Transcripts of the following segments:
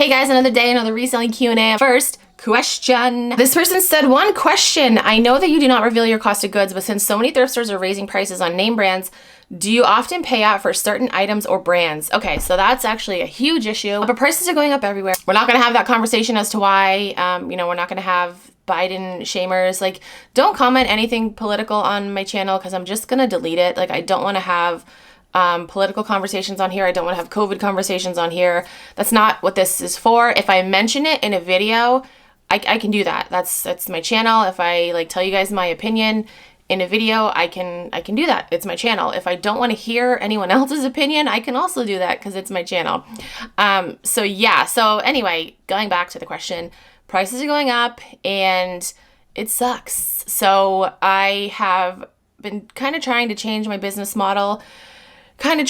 Hey guys, another day, another reselling Q&A. First question. This person said, one question. I know that you do not reveal your cost of goods, but since so many thrift stores are raising prices on name brands, do you often pay out for certain items or brands? Okay, so that's actually a huge issue. But prices are going up everywhere. We're not going to have that conversation as to why, we're not going to have Biden shamers. Like, don't comment anything political on my channel because I'm just going to delete it. Like, I don't want to have political conversations on here. I don't want to have COVID conversations on here. That's not what this is for. If I mention it in a video, I can do that. That's my channel. If I tell you guys my opinion in a video, I can do that. It's my channel. If I don't want to hear anyone else's opinion, I can also do that because it's my channel. So anyway, going back to the question, prices are going up and it sucks. So I have been kind of trying to change my business model, trying to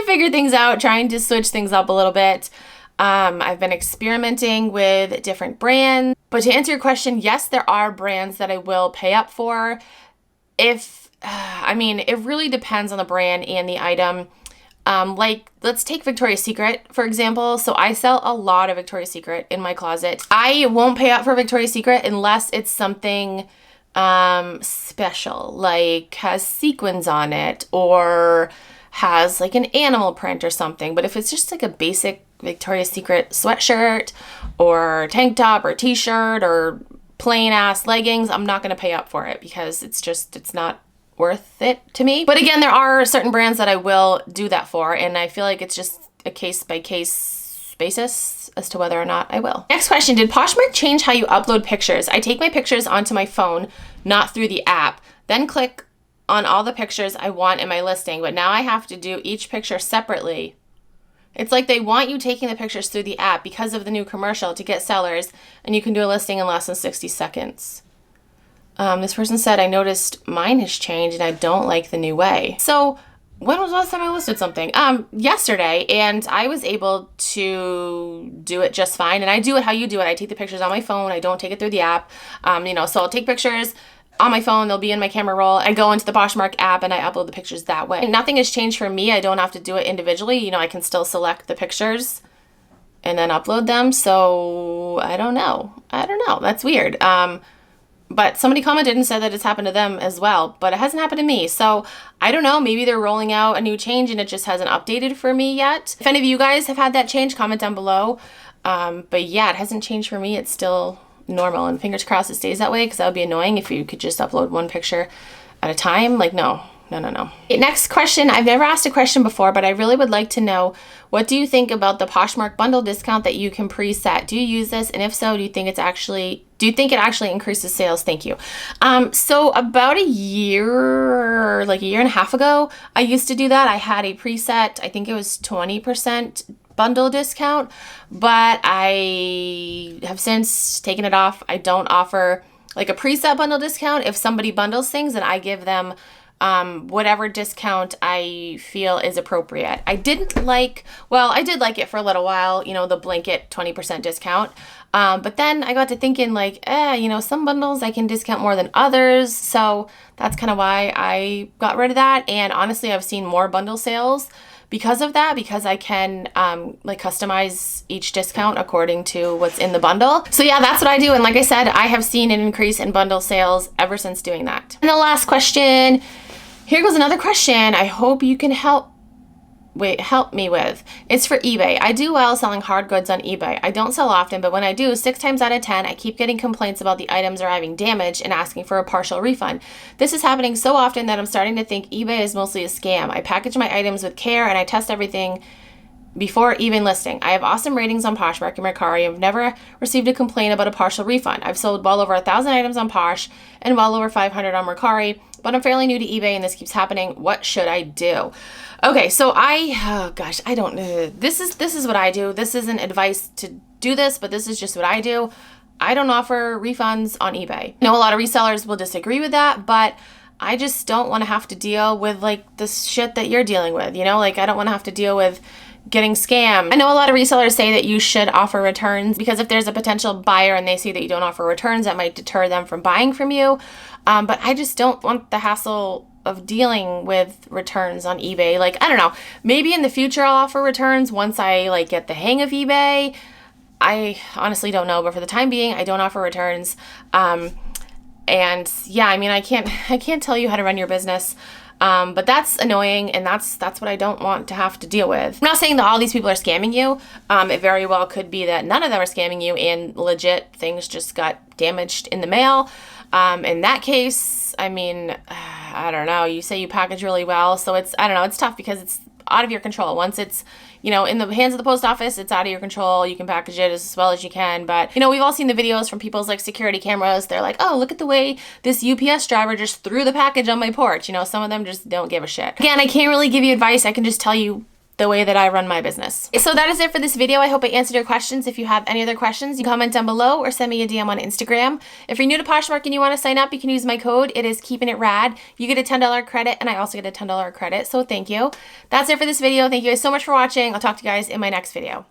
figure things out, trying to switch things up a little bit. I've been experimenting with different brands, but to answer your question, yes, there are brands that I will pay up for. It really depends on the brand and the item. Let's take Victoria's Secret, for example. So I sell a lot of Victoria's Secret in my closet. I won't pay up for Victoria's Secret unless it's something special, like has sequins on it or has like an animal print or something. But if it's just like a basic Victoria's Secret sweatshirt or tank top or t-shirt or plain ass leggings, I'm not going to pay up for it because it's not worth it to me. But again, there are certain brands that I will do that for, and I feel like it's just a case by case basis as to whether or not I will. Next question, did Poshmark change how you upload pictures? I take my pictures onto my phone, not through the app, then click on all the pictures I want in my listing, but now I have to do each picture separately. It's like they want you taking the pictures through the app because of the new commercial to get sellers, and you can do a listing in less than 60 seconds. This person said, I noticed mine has changed and I don't like the new way. So when was the last time I listed something? Yesterday, and I was able to do it just fine. And I do it how you do it. I take the pictures on my phone. I don't take it through the app. So I'll take pictures on my phone. They'll be in my camera roll. I go into the Poshmark app and I upload the pictures that way. And nothing has changed for me. I don't have to do it individually. I can still select the pictures and then upload them. So I don't know. That's weird. But somebody commented and said that it's happened to them as well, but it hasn't happened to me. So I don't know, maybe they're rolling out a new change and it just hasn't updated for me yet. If any of you guys have had that change, comment down below. But yeah, it hasn't changed for me. It's still normal, and fingers crossed it stays that way, because that would be annoying if you could just upload one picture at a time. Like, no. Next question. I've never asked a question before, but I really would like to know, what do you think about the Poshmark bundle discount that you can preset? Do you use this? And if so, do you think it actually increases sales? Thank you. So about a year and a half ago, I used to do that. I had a preset, I think it was 20% bundle discount, but I have since taken it off. I don't offer like a preset bundle discount. If somebody bundles things, then I give them whatever discount I feel is appropriate. I did like it for a little while, the blanket 20% discount. But then I got to thinking some bundles I can discount more than others. So that's kind of why I got rid of that. And honestly, I've seen more bundle sales because of that, because I can customize each discount according to what's in the bundle. So yeah, that's what I do. And like I said, I have seen an increase in bundle sales ever since doing that. And the last question, here goes another question I hope you can help me with. It's for eBay. I do well selling hard goods on eBay. I don't sell often, but when I do, 6 times out of 10, I keep getting complaints about the items are having damage and asking for a partial refund. This is happening so often that I'm starting to think eBay is mostly a scam. I package my items with care and I test everything before even listing. I have awesome ratings on Poshmark and Mercari. I've never received a complaint about a partial refund. I've sold well over 1,000 items on Posh and well over 500 on Mercari, but I'm fairly new to eBay and this keeps happening. What should I do? Okay, so I don't know. This is what I do. This isn't advice to do this, but this is just what I do. I don't offer refunds on eBay. I know a lot of resellers will disagree with that, but I just don't want to have to deal with this shit that you're dealing with, I don't want to have to deal with getting scammed. I know a lot of resellers say that you should offer returns because if there's a potential buyer and they see that you don't offer returns, that might deter them from buying from you. But I just don't want the hassle dealing with returns on eBay. Like, I don't know, maybe in the future I'll offer returns once I like get the hang of eBay. I honestly don't know, but for the time being, I don't offer returns. And yeah, I mean, I can't tell you how to run your business. But that's annoying, and that's what I don't want to have to deal with. I'm not saying that all these people are scamming you. It very well could be that none of them are scamming you and legit things just got damaged in the mail. In that case, I mean, I don't know. You say you package really well, so I don't know, it's tough because it's out of your control. Once it's, in the hands of the post office, it's out of your control. You can package it as well as you can. But, we've all seen the videos from people's like security cameras. They're like, oh, look at the way this UPS driver just threw the package on my porch. Some of them just don't give a shit. Again, I can't really give you advice. I can just tell you the way that I run my business. So that is it for this video. I hope I answered your questions. If you have any other questions, you can comment down below or send me a DM on Instagram. If you're new to Poshmark and you want to sign up, you can use my code. It is KeepinItRad. You get a $10 credit, and I also get a $10 credit. So thank you. That's it for this video. Thank you guys so much for watching. I'll talk to you guys in my next video.